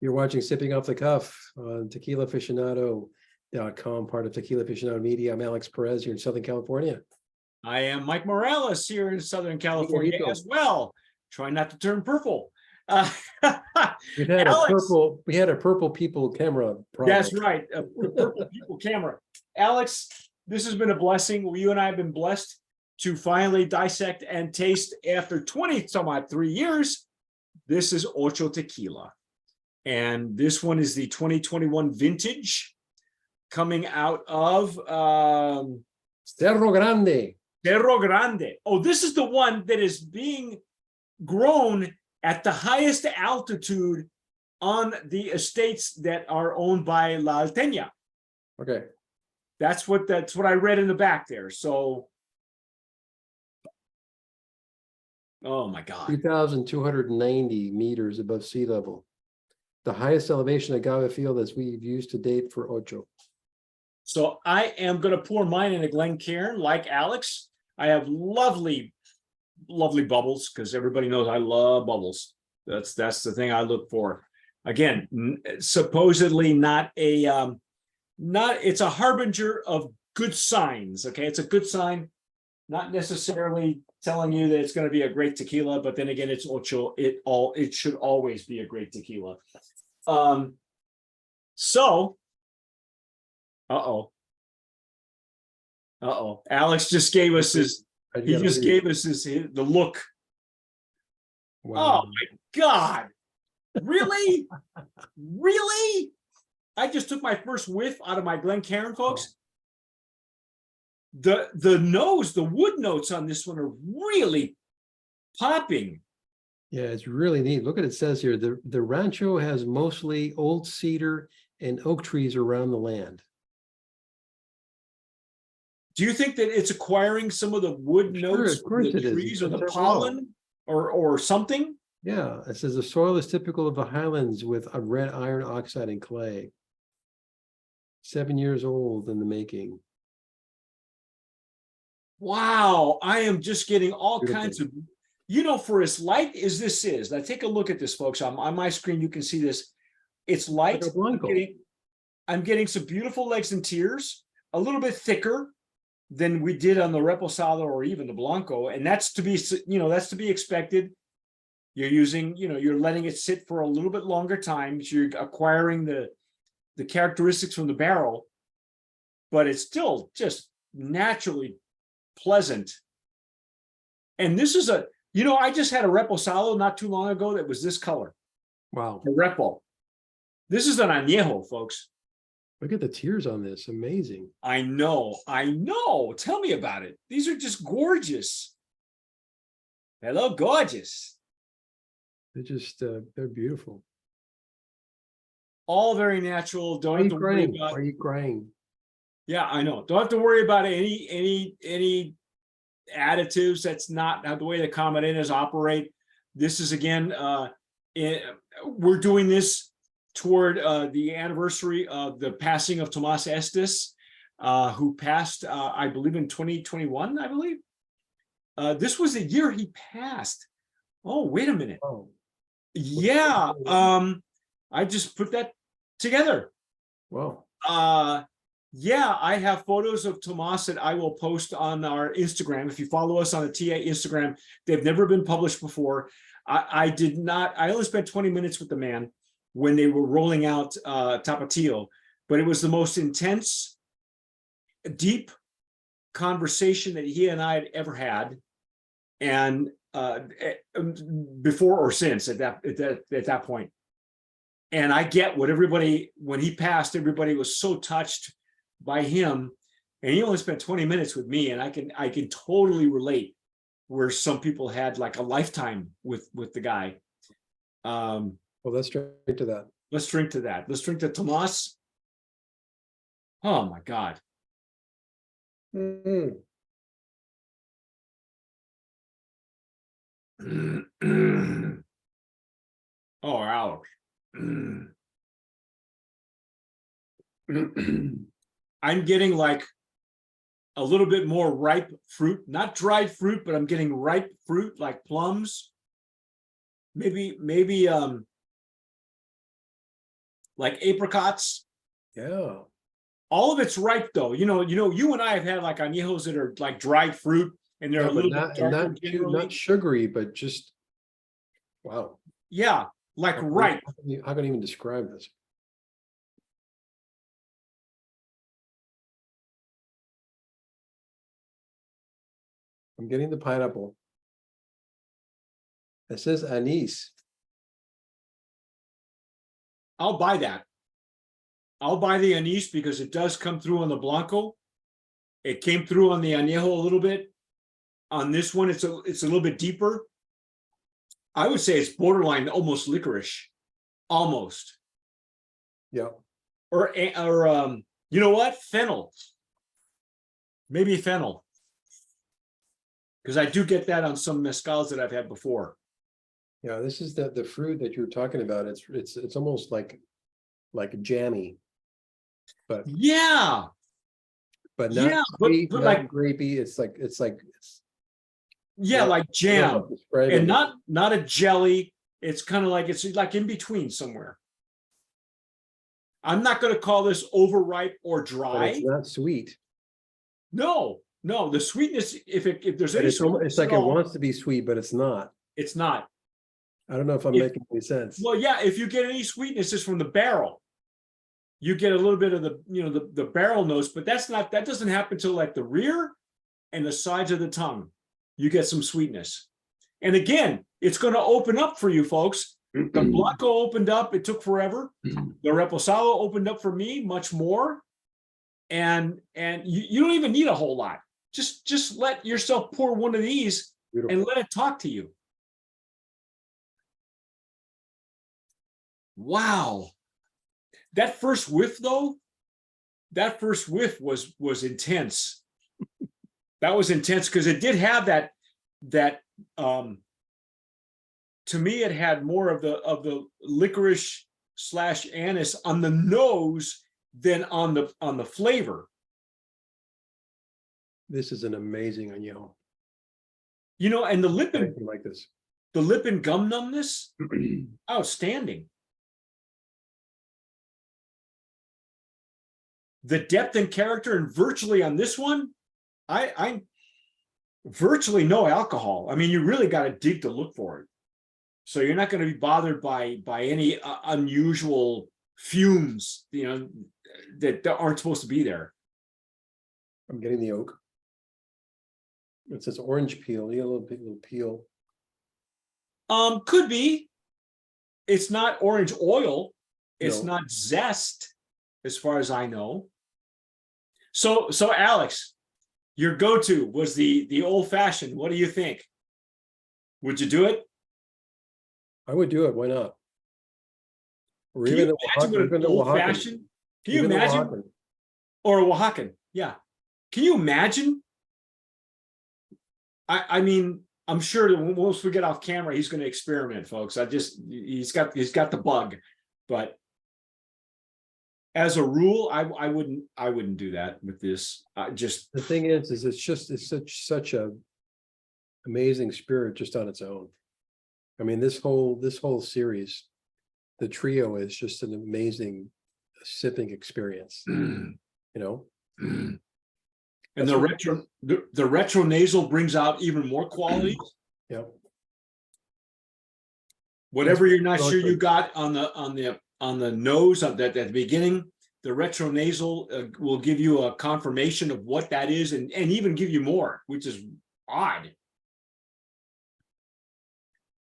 You're watching Sipping Off the Cuff on tequilaaficionado.com, part of Tequila Aficionado Media. I'm Alex Perez here in Southern California. I am Mike Morales here in Southern California as well. Try not to turn purple. We had Alex, a purple people camera problem. that's right, a purple people camera. Alex, this has been a blessing. You and I have been blessed to finally dissect and taste after 3 years. This is Ocho Tequila. And this one is the 2021 vintage coming out of Cerro Grande. Cerro Grande. Oh, this is the one that is being grown at the highest altitude on the estates that are owned by La Altena. Okay. That's what I read in the back there. So, oh my God. 2,290 meters above sea level. The highest elevation agave field as we've used to date for Ocho. So I am going to pour mine in a Glencairn like Alex. I have lovely, lovely bubbles because everybody knows I love bubbles. That's the thing I look for. Again, supposedly not a it's a harbinger of good signs. Okay, it's a good sign, not necessarily telling you that it's going to be a great tequila, but then again, it's Ocho. It should always be a great tequila. So, uh-oh. Alex just gave us the look. Wow. Oh my God. Really? Really? I just took my first whiff out of my Glencairn, folks. The wood notes on this one are really popping. Yeah, it's really neat. Look what it says here. The rancho has mostly old cedar and oak trees around the land. Do you think that it's acquiring some of the wood notes of course from the it is. trees or the Well. pollen or something? Yeah, it says the soil is typical of the highlands with a red iron oxide and clay. 7 years old in the making. Wow, I am just getting all Beautiful. kinds of, for as light as this is. Now take a look at this, folks. On my screen, you can see this. It's light. Like a Blanco. I'm getting some beautiful legs and tears, a little bit thicker than we did on the Reposado or even the Blanco, and that's to be expected. You're using, you're letting it sit for a little bit longer time. So you're acquiring the characteristics from the barrel, but it's still just naturally pleasant. And this is I just had a Reposado not too long ago that was this color. Wow. A Repo. This is an Añejo, folks. Look at the tears on this. Amazing. I know. Tell me about it. These are just gorgeous. Hello, gorgeous. They're just, they're beautiful. All very natural. Don't have to worry about. Are you crying? Yeah, I know. Don't have to worry about any additives. That's not how the way the Camarenas operate. This is again, we're doing this toward the anniversary of the passing of Tomas Estes, who passed, I believe, in 2021. I believe this was the year he passed. Oh, wait a minute. Oh, yeah. I just put that together. wow. Yeah, I have photos of Tomas that I will post on our Instagram. If you follow us on the TA Instagram, they've never been published before. I only spent 20 minutes with the man when they were rolling out Tapatio, but it was the most intense, deep conversation that he and I had ever had. And before or since at that point. And I get what when he passed, everybody was so touched by him, and he only spent 20 minutes with me, and I can totally relate where some people had like a lifetime with the guy. Well, let's drink to that. Let's drink to that. Let's drink to Tomas. Oh my God. Mm-hmm. Oh, Alex. I'm getting like a little bit more ripe fruit, not dried fruit, but I'm getting ripe fruit like plums. Maybe like apricots. Yeah. All of it's ripe though. You and I have had like añejos that are like dried fruit and they're Yeah, a but little bit not, and darker not too, generally. not sugary, but just, wow. Yeah, like ripe. How can I even describe this? I'm getting the pineapple. It says anise. I'll buy that. I'll buy the anise because it does come through on the Blanco. It came through on the añejo a little bit. On this one, it's a little bit deeper. I would say it's borderline almost licorice, almost. Yeah. Or you know what? Fennel. Maybe fennel. Because I do get that on some mezcals that I've had before. Yeah, this is the fruit that you're talking about. It's almost like jammy. But Yeah. but not Yeah, sweet, but not like grapey. It's yeah, like I don't know jam. how to describe And it. not a jelly. It's kind of like it's like in between somewhere. I'm not going to call this overripe or But dry. it's not sweet. No, the sweetness, if there's But any it's sweetness like at it all, wants to be sweet, but it's not. it's not. I don't know if I'm If- making any sense. Well, yeah, if you get any sweetness, it's from the barrel. You get a little bit of the barrel notes, but that doesn't happen till like the rear and the sides of the tongue. You get some sweetness. And again, it's going to open up for you folks. The Blanco opened up. It took forever. The Reposado opened up for me much more. And you don't even need a whole lot. Just let yourself pour one of these Beautiful. and let it talk to you. Wow. That first whiff though, was intense. That was intense because it did have that to me it had more of the licorice / anise on the nose than on the flavor. This is an amazing añejo. And the lip and Anything like this. gum numbness, outstanding. The depth and character, and virtually on this one, I virtually no alcohol. I mean, you really got to dig to look for it. So you're not going to be bothered by any unusual fumes, that aren't supposed to be there. I'm getting the oak. It says orange peel. You get a little peel. Could be. It's not orange oil. It's No. not zest, as far as I know. So Alex, your go-to was the old fashioned. What do you think? Would you do it? I would do it. Why not? Or Can even you the imagine what an old fashioned? Can you Even the imagine? Oaxacan. Or a Oaxacan? Yeah. Can you imagine? I mean, I'm sure that once we get off camera, he's going to experiment, folks. He's got the bug, but as a rule, I wouldn't do that with this. The thing is it's such a amazing spirit just on its own. I mean, this whole series, the trio is just an amazing sipping experience. and the retro nasal brings out even more quality. Yeah. Whatever you're not sure you got on the nose at the beginning, the retro nasal will give you a confirmation of what that is, and even give you more, which is odd.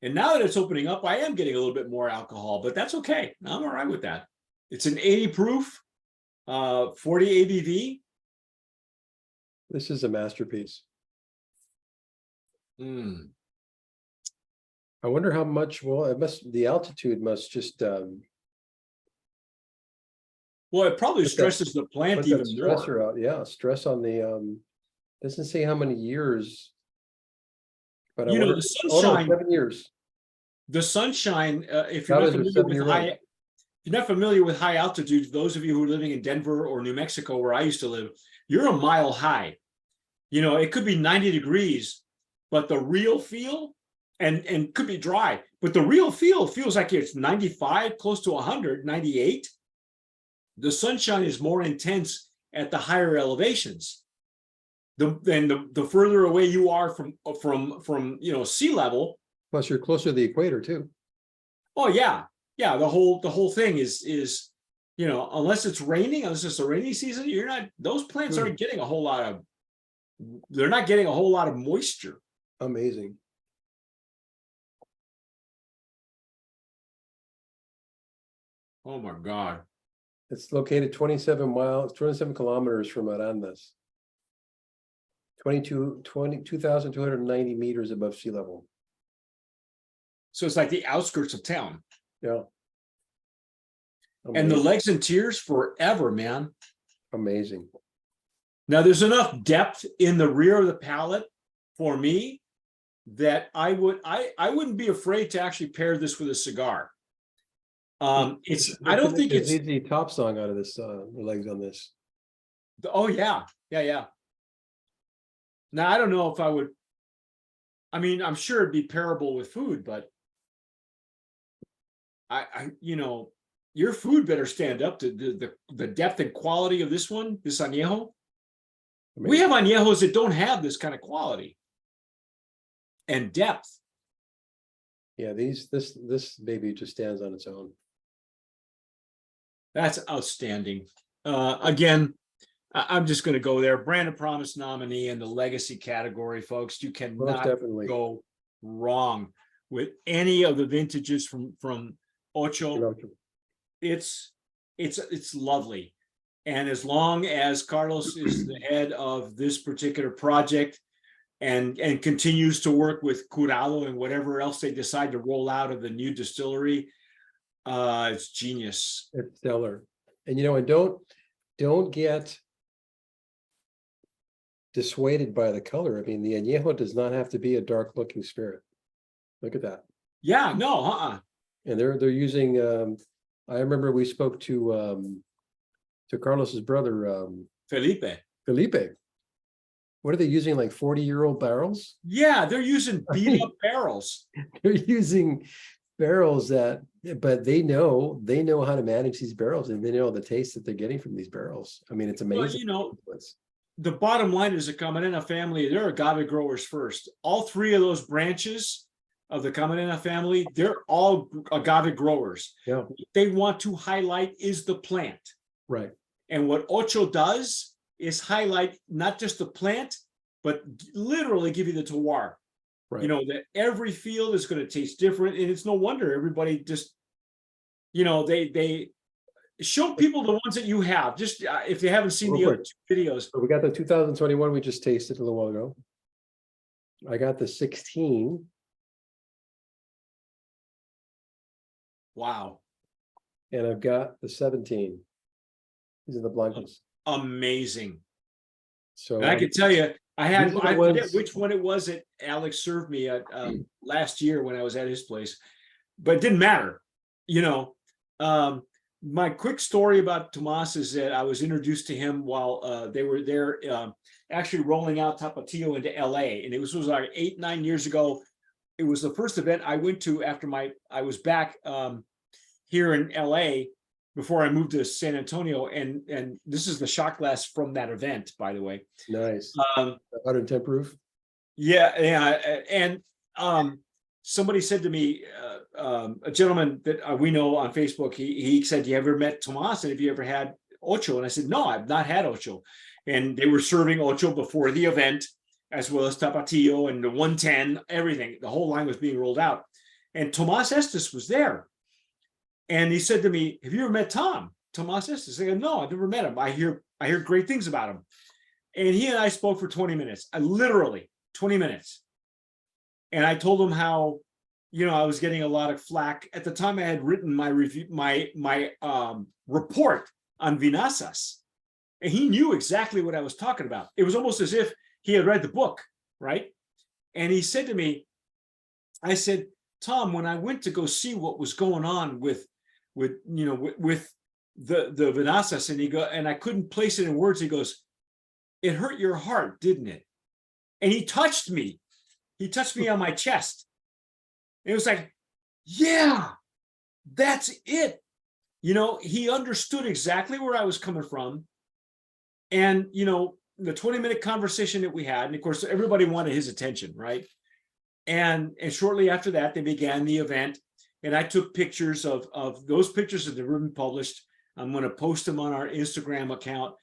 And now that it's opening up, I am getting a little bit more alcohol, but that's okay. I'm all right with that. It's an 80 proof, 40 ABV. This is a masterpiece. I wonder how much, well, the altitude must just well, it probably stresses the plant put even that more. stressor out. Yeah, stress on the doesn't say how many years. But I wonder, the sunshine. 7 years. The sunshine, if That you're not was a familiar with 7-year-old. if you're not familiar with high altitudes, those of you who are living in Denver or New Mexico, where I used to live, you're a mile high. It could be 90 degrees, but the real feel, and could be dry, but the real feel feels like it's 95, close to 100, 98. the sunshine is more intense at the higher elevations. The further away you are from sea level. Plus you're closer to the equator too. Oh yeah. Yeah. The whole thing is, unless it's raining, unless it's a rainy season, those plants aren't getting a whole lot of, they're not getting a whole lot of moisture. Amazing. Oh my God. It's located 27 kilometers from Arandas. 22,290 meters above sea level. So it's like the outskirts of town. Yeah. And the Amazing. legs and tears forever, man. Amazing. Now there's enough depth in the rear of the palate for me that I wouldn't be afraid to actually pair this with a cigar. I don't think it's the top song out of this, the legs on this. Oh yeah. Yeah. Now I don't know if I would, I'm sure it'd be pairable with food, but your food better stand up to the depth and quality of this one, this añejo. Amazing. We have añejos that don't have this kind of quality and depth. Yeah, this baby just stands on its own. That's outstanding. Again, I'm just going to go there. Brand of Promise nominee in the legacy category, folks. You cannot go wrong with any of the vintages from Ocho. It's lovely. And as long as Carlos is the head of this particular project and continues to work with Curado and whatever else they decide to roll out of the new distillery, it's genius. It's stellar. And and don't get dissuaded by the color. I mean, the añejo does not have to be a dark looking spirit. Look at that. Yeah, no, And they're using I remember we spoke to Carlos's brother Felipe. What are they using, like 40-year-old barrels? Yeah, they're using beat up barrels. They're using barrels but they know how to manage these barrels, and they know the taste that they're getting from these barrels. I mean, it's amazing. Well, the bottom line is the Camarena family, they're agave growers first. All three of those branches of the Camarena family, they're all agave growers. Yeah. What they want to highlight is the plant. Right. And what Ocho does is highlight not just the plant, but literally give you the terroir. Right. That every field is going to taste different. And it's no wonder everybody just, they show people the ones that you have, just if they haven't seen the other two videos. So we got the 2021 we just tasted a little while ago. I got the 16. Wow. And I've got the 17. These are the blancos. Amazing. So and I can tell you, I forget which one it was that Alex served me at last year when I was at his place, but it didn't matter. My quick story about Tomas is that I was introduced to him while they were there actually rolling out Tapatio into LA. And it was like 8-9 years ago. It was the first event I went to after I was back here in LA before I moved to San Antonio. And this is the shot glass from that event, by the way. Nice. 110 proof. Yeah. And somebody said to me, a gentleman that we know on Facebook, he said, "You ever met Tomas? And have you ever had Ocho?" And I said, "No, I've not had Ocho." And they were serving Ocho before the event, as well as Tapatio and the 110, everything. The whole line was being rolled out. And Tomas Estes was there. And he said to me, "Have you ever met Tomas Estes?" I said, "No, I've never met him. I hear great things about him." And he and I spoke for 20 minutes, literally 20 minutes. And I told him how, I was getting a lot of flack. At the time I had written my review, my report on Vinazas. And he knew exactly what I was talking about. It was almost as if he had read the book, right? And he said to me, I said, "Tom, when I went to go see what was going on with the Vinazas," and I couldn't place it in words. He goes, "It hurt your heart, didn't it?" And he touched me. He touched me on my chest. It was like, yeah, that's it. you know, he understood exactly where I was coming from. And, you know, the 20-minute conversation that we had, and of course, everybody wanted his attention, right? And shortly after that, they began the event. And I took pictures of those pictures that have been published. I'm going to post them on our Instagram account,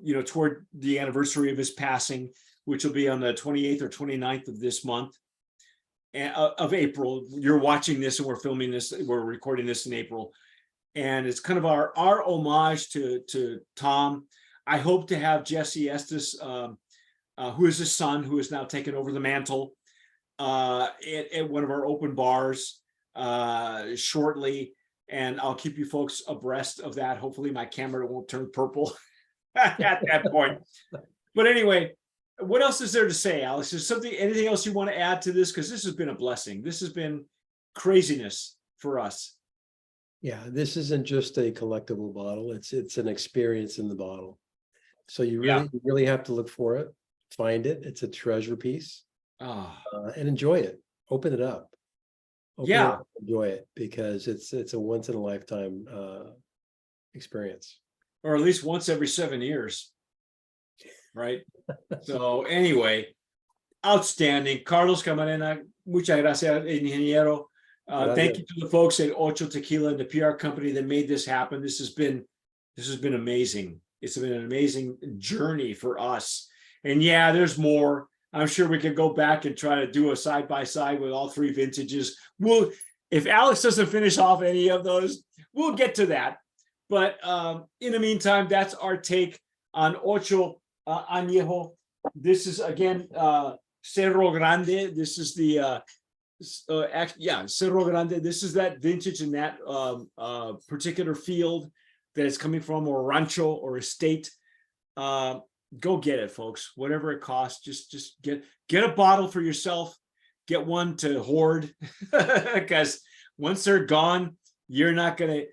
you know, toward the anniversary of his passing, which will be on the 28th or 29th of this month of April. You're watching this and we're filming this, we're recording this in April. And it's kind of our homage to Tom. I hope to have Jesse Estes, who is his son, who has now taken over the mantle, at one of our open bars shortly. And I'll keep you folks abreast of that. Hopefully my camera won't turn purple at that point. But anyway, what else is there to say, Alex? Is anything else you want to add to this? Because this has been a blessing. This has been craziness for us. Yeah, this isn't just a collectible bottle. It's an experience in the bottle. So you really have to look for it, find it. It's a treasure piece, and enjoy it. Open it up. Enjoy it, because it's a once in a lifetime experience, or at least once every 7 years, right? So anyway, outstanding. Carlos Camarena, muchas gracias, ingeniero. Thank you to the folks at Ocho Tequila and the PR company that made this happen. This has been amazing. It's been an amazing journey for us. And yeah, there's more. I'm sure we could go back and try to do a side by side with all three vintages. If Alex doesn't finish off any of those, we'll get to that. But in the meantime, that's our take on Ocho Anejo. This is again Cerro Grande. This is the Cerro Grande. This is that vintage in that particular field that it's coming from, or rancho or estate. Go get it, folks. Whatever it costs, just get a bottle for yourself. Get one to hoard, because once they're gone, you're not gonna.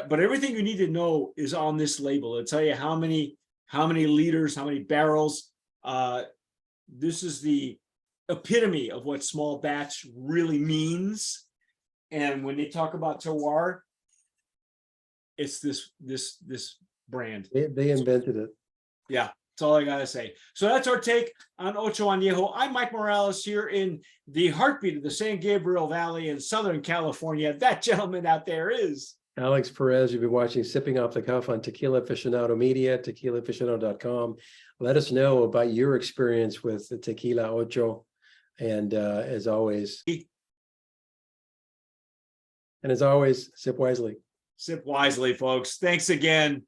But everything you need to know is on this label. It'll tell you how many liters, how many barrels. This is the epitome of what small batch really means. And when they talk about terroir, it's this brand. They invented it. Yeah, that's all I gotta say. So that's our take on Ocho Anejo. I'm Mike Morales here in the heartbeat of the San Gabriel Valley in Southern California. That gentleman out there is Alex Perez. You've been watching Sipping Off the Cuff on Tequila Aficionado Media, tequilaaficionado.com. Let us know about your experience with the Tequila Ocho. And as always, sip wisely. Sip wisely, folks. Thanks again.